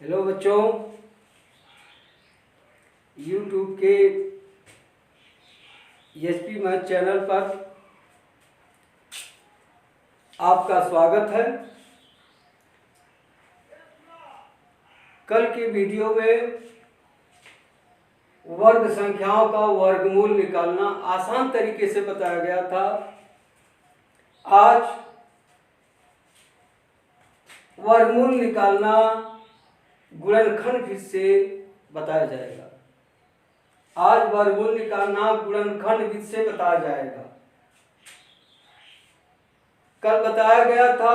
Hello बच्चों, YouTube के ESP math channel पर आपका स्वागत है। कल के वीडियो में वर्ग संख्याओं का वर्गमूल निकालना आसान तरीके से बताया गया था। आज वर्गमूल निकालना गुणनखंड विधि से बताया जाएगा। आज वर्गमूल निकालना गुणनखंड विधि से बताया जाएगा। कल बताया गया था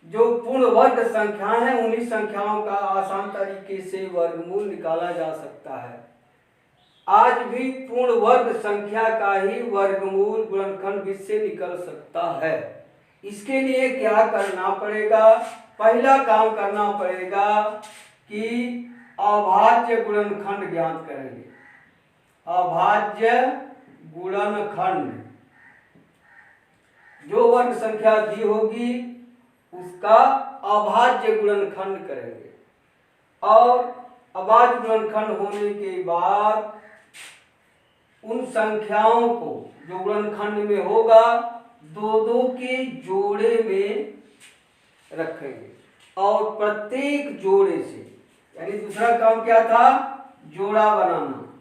जो पूर्ण वर्ग संख्याएं हैं उन्हीं संख्याओं का आसान तरीके से वर्गमूल निकाला जा सकता है। आज भी पूर्ण वर्ग संख्या का ही वर्गमूल गुणनखंड विधि से निकल सकता है। इसके लिए क्या करना पड़ेगा? पहला काम करना पड़ेगा कि अभाज्य गुणनखंड ज्ञात करेंगे। अभाज्य गुणनखंड, जो वर्ग संख्या दी होगी उसका अभाज्य गुणनखंड करेंगे। और अभाज्य गुणनखंड होने के बाद उन संख्याओं को जो गुणनखंड में होगा दो दो के जोड़े में रखेंगे और प्रत्येक जोड़े से, यानी दूसरा काम क्या था? जोड़ा बनाना,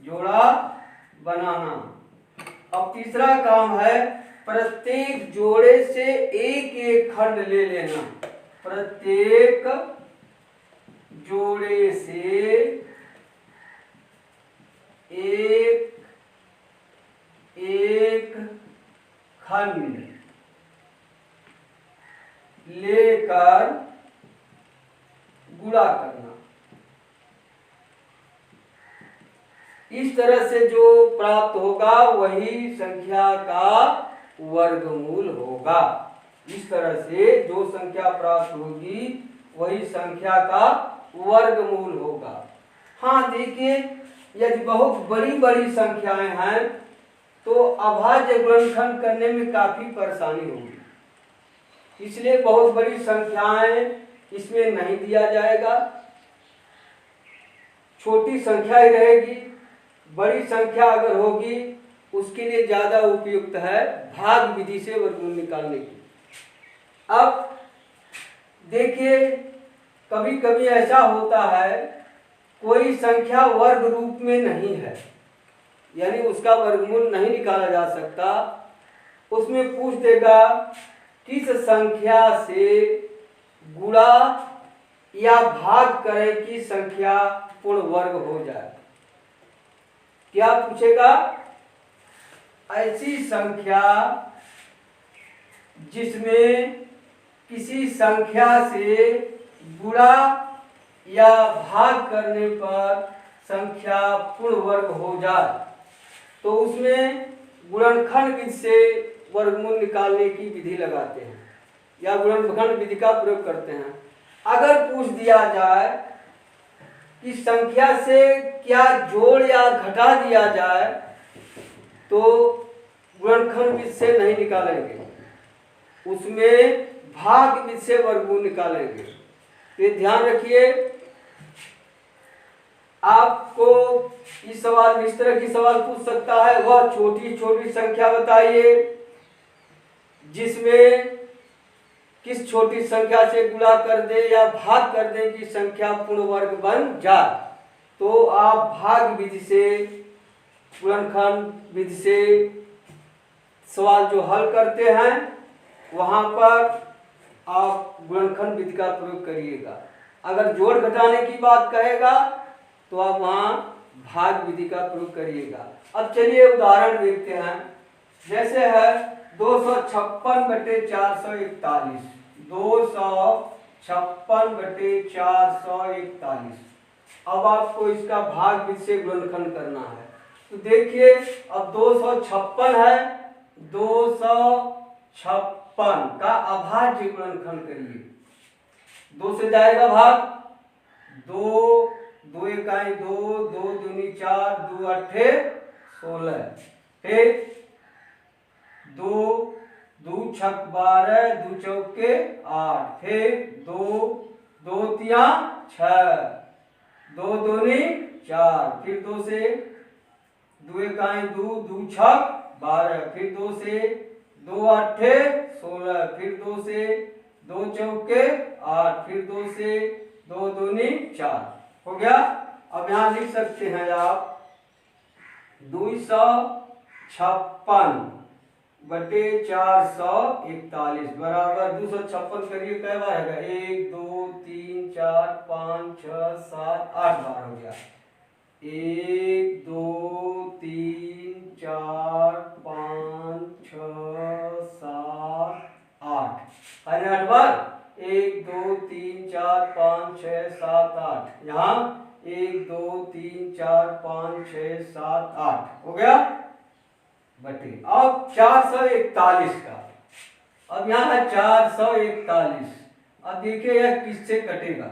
जोड़ा बनाना। अब तीसरा काम है प्रत्येक जोड़े से एक एक खंड ले लेना। प्रत्येक जोड़े से एक एक खंड लेकर गुणा करना। इस तरह से जो प्राप्त होगा वही संख्या का वर्गमूल होगा। इस तरह से जो संख्या प्राप्त होगी वही संख्या का वर्गमूल होगा। हाँ देखिए, यदि बहुत बड़ी बड़ी संख्याएं हैं तो अभाज्य गुणनखंड करने में काफी परेशानी होगी। इसलिए बहुत बड़ी संख्याएं इसमें नहीं दिया जाएगा, छोटी संख्या ही रहेगी। बड़ी संख्या अगर होगी उसके लिए ज्यादा उपयुक्त है भाग विधि से वर्गमूल निकालने की। अब देखिए, कभी कभी ऐसा होता है कोई संख्या वर्ग रूप में नहीं है, यानी उसका वर्गमूल नहीं निकाला जा सकता। उसमें पूछ देगा किस संख्या से गुणा या भाग करें कि संख्या पूर्ण वर्ग हो जाए। क्या पूछेगा? ऐसी संख्या जिसमें किसी संख्या से गुणा या भाग करने पर संख्या पूर्ण वर्ग हो जाए तो उसमें गुणनखंड विधि से वर्गमूल निकालने की विधि लगाते हैं या गुणनखंड विधि का प्रयोग करते हैं। अगर पूछ दिया जाए कि संख्या से क्या जोड़ या घटा दिया जाए तो गुणनखंड विधि से नहीं निकालेंगे, उसमें भाग विधि से वर्गमूल निकालेंगे। तो ध्यान रखिए, आपको इस सवाल इस तरह की सवाल पूछ सकता है, वह छोटी छोटी संख्या बताइए जिसमें किस छोटी संख्या से गुणा कर दे या भाग कर दे कि संख्या पूर्ण वर्ग बन जाए। तो आप भाग विधि से, गुणनखंड विधि से सवाल जो हल करते हैं वहां पर आप गुणनखंड विधि का प्रयोग करिएगा। अगर जोड़ घटाने की बात कहेगा तो आप वहां भाग विधि का प्रयोग करिएगा। अब चलिए उदाहरण देखते हैं। जैसे है 256/441, 256/441। अब आपको इसका भाग विधि से गुणनखंड करना है। तो देखिए, अब 256 है, 256 का अभाज्य गुणनखंड करिए। 2 से जाएगा भाग, 2 2 इकाई 2, 2 दूनी 4, 2 अट्ठे 16। फिर 2 दो छक 12, दो चौके 8, फिर दो, दो तिया 6, दो दूनी 4, फिर दो से दो इकाई दो, दो छक 12, फिर दो से दो अट्ठे 16, फिर दो से दो चौके 8, फिर दो से दो दूनी 4, हो गया। अब यहां लिख सकते हैं आप 256 बटे 441 बराबर 256 करिए कै बार है? 1 2 3 4 5 6 7 8 बार हो गया। 1 2 3 4 5 6 7 8, 8 बार। 1 2 3 4 5 6 7 8, यहाँ 1 2 3 4 5 6 7 8 हो गया बटे। अब 441 का, अब यहाँ है 441। अब देखिए यह किससे कटेगा?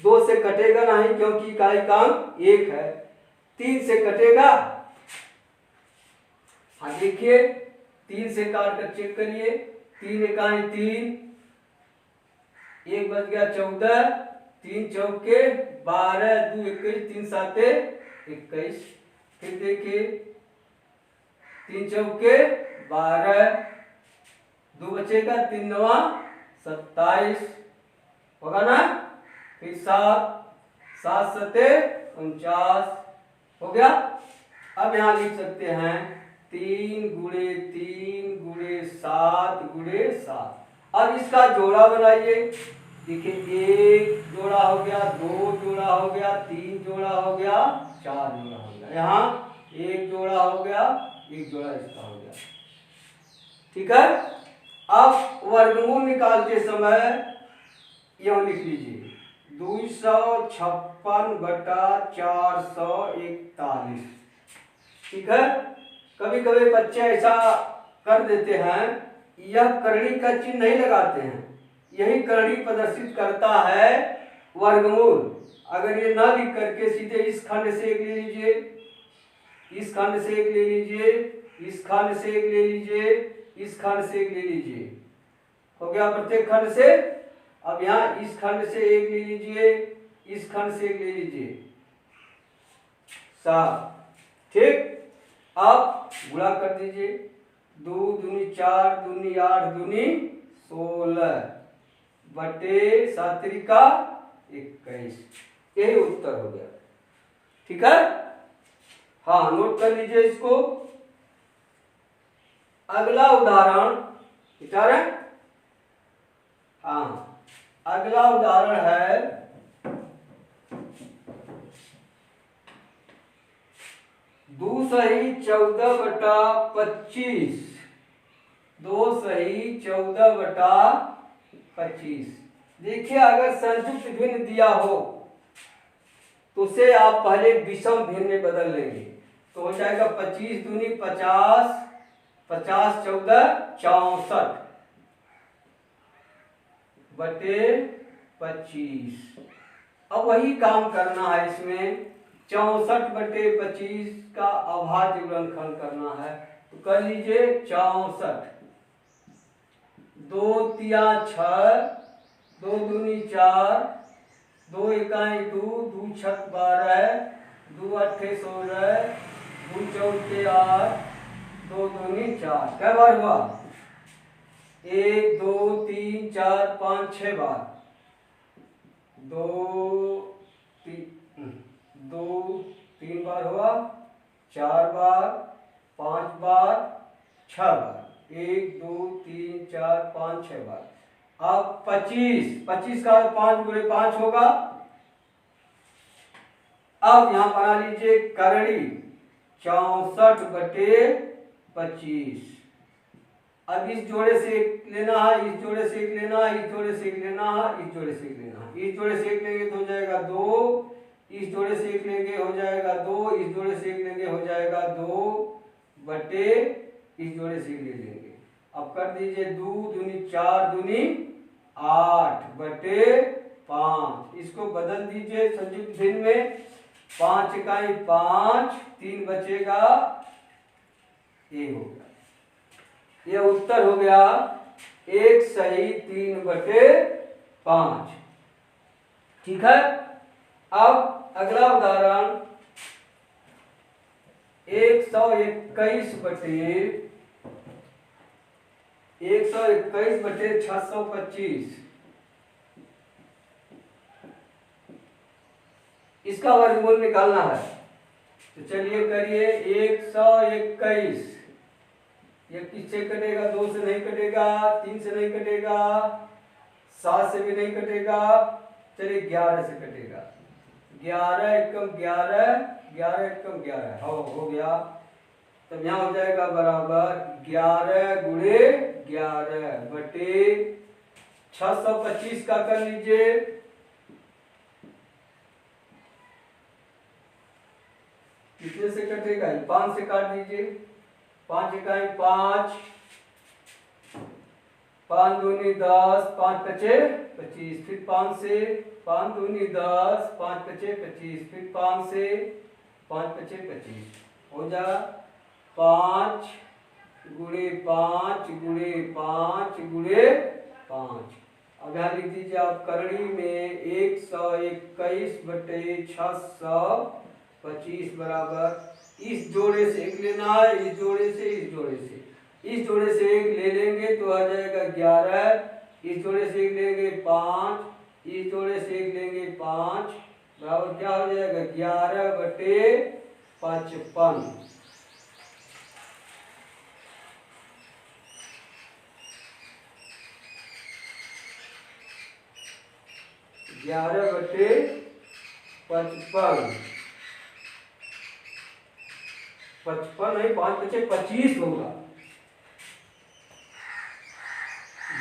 2 से कटेगा नहीं क्योंकि इकाई का अंक 1 है। 3 से कटेगा? हाँ देखिए 3 से काट कर चेक करिए। 3 इकाई 3, 1 बच गया 14, 3 चौके 12, 2 21, 3 साते 21, फिर देखिए 3 चौके 12, 2 बचेगा 3 नवा 27 होगा ना, फिर 7, 7 सते 49 हो गया। अब यहाँ लिख सकते हैं 3 गुणे 3 गुणे 7 गुणे 7। अब इसका जोड़ा बनाइए। देखिए 1 जोड़ा हो गया, 2 जोड़ा हो गया, 3 जोड़ा हो गया, 4 जोड़ा हो गया। यहाँ 1 जोड़ा हो गया, 1 जोड़ा इसका हो गया। ठीक है। अब वर्गमूल निकालते समय यह लिख लीजिए 256 बटा 441। ठीक है। कभी कभी बच्चे ऐसा कर देते हैं, यह करणी का चिन्ह नहीं लगाते हैं, यही करणी प्रदर्शित करता है वर्गमूल। अगर ये ना लिख करके सीधे इस खंड से एक ले लीजिए, इस खंड से एक ले लीजिए, इस खंड से एक ले लीजिए, इस खंड से एक ले लीजिए, हो गया प्रत्येक खंड से। अब यहाँ इस खंड से एक ले लीजिए, इस खंड से एक ले लीजिए, 7। ठीक। अब गुणा कर दीजिए, 2 दूनी 4, दूनी 8, दूनी 16 बटे 7 त्रिका 21। यही उत्तर हो गया। ठीक है। हाँ नोट कर लीजिए इसको। अगला उदाहरण विचार है। हाँ अगला उदाहरण है 2 सही 14 बटा 25। 2 सही 14 बटा 25। देखिए अगर संयुक्त भिन्न दिया हो तो उसे आप पहले विषम भिन्न में बदल लेंगे, तो हो जाएगा 25 दूनी 50, 50 14 64 बटे 25। अब वही काम करना है इसमें, 64 बटे 25 का अभाज्य गुणनखंड करना है। तो कर लीजिए 64, 2 तिया 6, 2 दूनी 4, 2 इकाई 2, 2 छक 12, 2 अट्ठे 16, 2 चौके 8, 2 दूनी 4। कै बार हुआ? 1 2 3 4 5 6 बार। 2 3 बार हुआ, 4 बार, 5 बार, 6 बार। 1 2 3 4 5 6 बार। अब 25 का 5 गुणे 5 होगा। अब यहां बना लीजिए करणी 64 बटे 25। अब इस जोड़े से एक लेना है, इस जोड़े से एक लेना है, इस जोड़े से एक लेना है, इस जोड़े से एक लेना है। इस जोड़े से एक लेंगे तो हो जाएगा 2, इस जोड़े से एक लेंगे हो जाएगा 2, इस जोड़े से एक लेंगे हो जाएगा 2 बटे इस जोड़े से एक ले लेंगे। अब कर दीजिए 2 दूनी 4 दूनी 8 बटे 5। इसको बदल दीजिए संयुक्त भिन्न में, 5 इकाई 5, 3 बचेगा, ये हो गया। ये उत्तर हो गया 1 सही 3/5। ठीक है। अब अगला उदाहरण 121/625, इसका वर्गमूल निकालना है। तो चलिए करिए। 121 ये किससे कटेगा? 2 से नहीं कटेगा, 3 से नहीं कटेगा, 7 से भी नहीं कटेगा, चलिए 11 से कटेगा। 11 एकम 11, 11 एकम 11 हो गया। तब यहाँ हो जाएगा बराबर 11 गुणे 11 बटे 625 का कर लीजिए। कितने से कटेगा? 5 से काट दीजिए। 5 इकाई 5, 5 दूनी 10, 5 पचे 25, फिर 5 से 5 दूनी 10, 5 पचे 25, फिर 5 से 5 पचे 25 हो जाएगा 5 गुणे 5 गुणे 5 गुणे 5। अब यहाँ लिख दीजिए आप करड़ी में 121/625 बराबर, इस जोड़े से एक लेना है, इस जोड़े से इस जोड़े से, इस जोड़े से एक ले लेंगे तो आ जाएगा 11, इस जोड़े से एक लेंगे 5, इस जोड़े से एक लेंगे 5 बराबर क्या हो जाएगा 11/55। 11/55, 55 नहीं 5 पचे 25 होगा।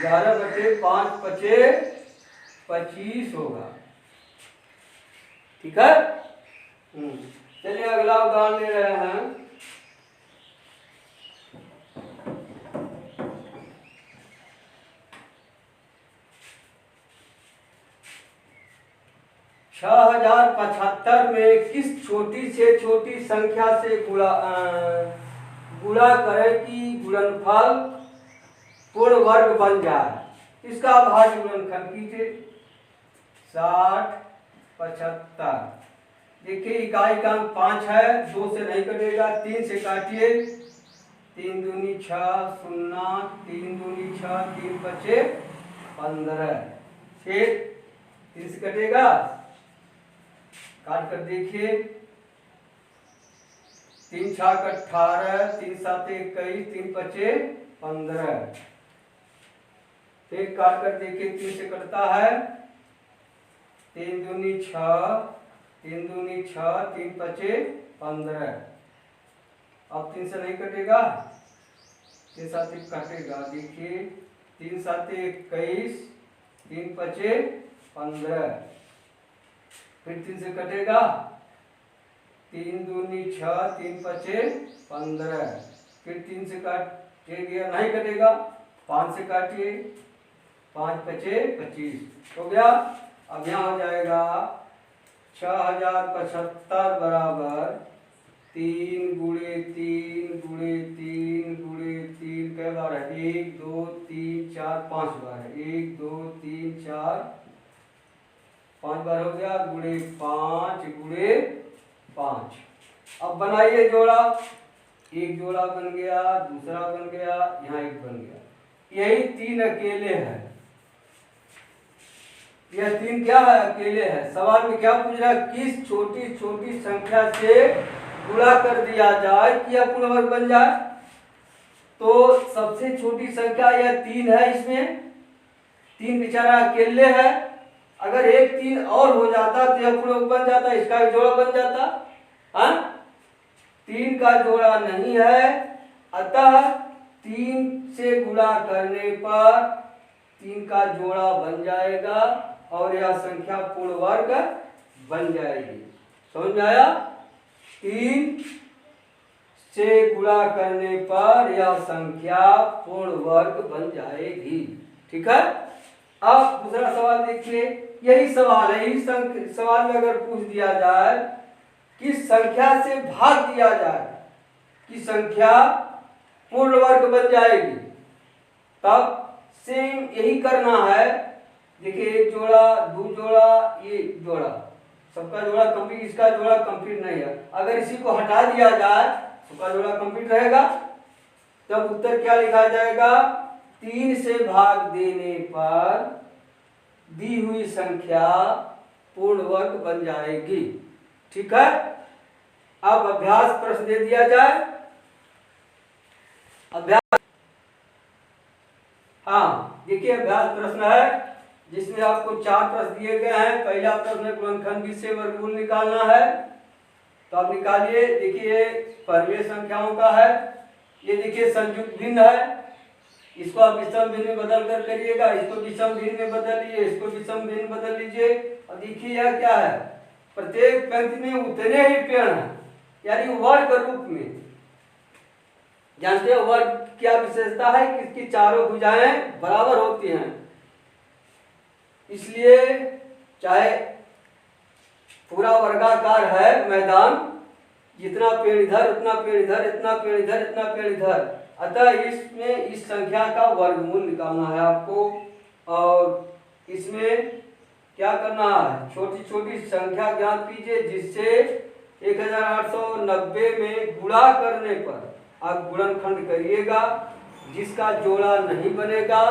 11/5 पचे 25 होगा। ठीक है। चलिए अगला उदाहरण ले रहे हैं। 6075 में किस छोटी से छोटी संख्या से गुणा करें कि गुणनफल पूर्ण वर्ग बन जाए? इसका भाज्य गुणनखंड कीजिए। 60 75, देखिए इकाई का अंक 5 है, 2 से नहीं कटेगा, 3 से काटिए। 3 दूनी 6 0, 3 दूनी 6, 3 बचे 15, फिर 3 से कटेगा, काट कर देखिए। 3 6 18, 3 7 21, 3 बचे 15, फिर काट कर देखिए। 3 से कटता है, 3 दूनी 6, 3 दूनी 6, 3 बचे 15। अब 3 से नहीं कटेगा, 3 7 कटेगा, देखिए 3 7 21, 3 बचे 15, फिर 3 से कटेगा। 3 दूनी 6, 3 बचे 15, फिर 3 से काटे गया, नहीं कटेगा, 5 से काटिए, 5 बचे 25 हो गया। अब यहाँ हो जाएगा 6075 बराबर 3 गुणे 3 गुणे 3 गुणे 3 कई बार है? 1 2 3 4 5 बार है। 1 2 3 4 5 बार हो गया, गुणे 5 गुणे 5। अब बनाइए जोड़ा। एक जोड़ा बन गया, दूसरा बन गया, यहाँ एक बन गया। यही 3 अकेले हैं। यह 3 क्या है? अकेले है। सवाल में क्या पूछ रहा है? किस छोटी छोटी संख्या से गुणा कर दिया जाए कि यह पूर्ण वर्ग बन जाए? तो सबसे छोटी संख्या यह 3 है। इसमें 3 बेचारा अकेले है। अगर एक 3 और हो जाता तो यह पूर्ण वर्ग बन जाता, इसका भी जोड़ा बन जाता। 3 का जोड़ा नहीं है, अतः 3 से गुणा करने पर 3 का जोड़ा बन जाएगा और यह संख्या पूर्ण वर्ग बन जाएगी। समझ में आया? 3 से गुणा करने पर यह संख्या पूर्ण वर्ग बन जाएगी। ठीक है। अब दूसरा सवाल देखिए। यही सवाल है। इस सवाल में अगर पूछ दिया जाए कि संख्या से भाग दिया जाए कि संख्या पूर्ण वर्ग बन जाएगी, तब सेम यही करना है। देखिए एक जोड़ा, दो जोड़ा, ये जोड़ा, सबका जोड़ा कंप्लीट, इसका जोड़ा कंप्लीट नहीं है। अगर इसी को हटा दिया जाए सबका जोड़ा कंप्लीट रहेगा। तब उत्तर क्या लिखा जाएगा? 3 से भाग देने पर दी हुई संख्या पूर्ण वर्ग बन जाएगी। ठीक है। अब अभ्यास प्रश्न दे दिया जाए। अभ्यास, हाँ देखिए अभ्यास प्रश्न है जिसमें आपको 4 प्रश्न दिए गए हैं। पहला प्रश्न गुणनखंड 20 से वर्गमूल निकालना है, तो आप निकालिए। देखिए पहले संख्याओं का है, ये देखिए संयुक्त भिन्न है, इसको आप विषम भिन्न में बदल कर करिएगा। इसको विषम भिन्न में बदल लीजिए, इसको विषम भिन्न बदल लीजिए। और देखिए यह क्या है, प्रत्येक पंक्ति में उतने ही पेड़ हैं, यानी वर्ग रूप में। जानते हो वर्ग क्या विशेषता है कि इसकी चारों भुजाएं बराबर होती हैं। इसलिए चाहे पूरा वर्गाकार है मैदान, जितना पेड़ इधर उतना पेड़ इधर, इतना पेड़ इधर, इतना पेड़ इधर, अतः इसमें इस संख्या का वर्गमूल निकालना है आपको। और इसमें क्या करना है, छोटी छोटी संख्या ज्ञात कीजिए जिससे 1890 में गुणा करने पर आप गुणनखंड करिएगा। जिसका जोड़ा नहीं बनेगा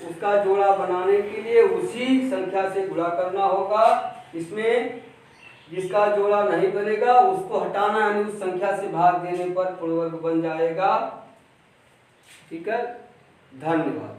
उसका जोड़ा बनाने के लिए उसी संख्या से गुणा करना होगा। इसमें जिसका जोड़ा नहीं बनेगा उसको हटाना, यानी उस संख्या से भाग देने पर पूर्ण वर्ग बन जाएगा। ठीक है, धन्यवाद।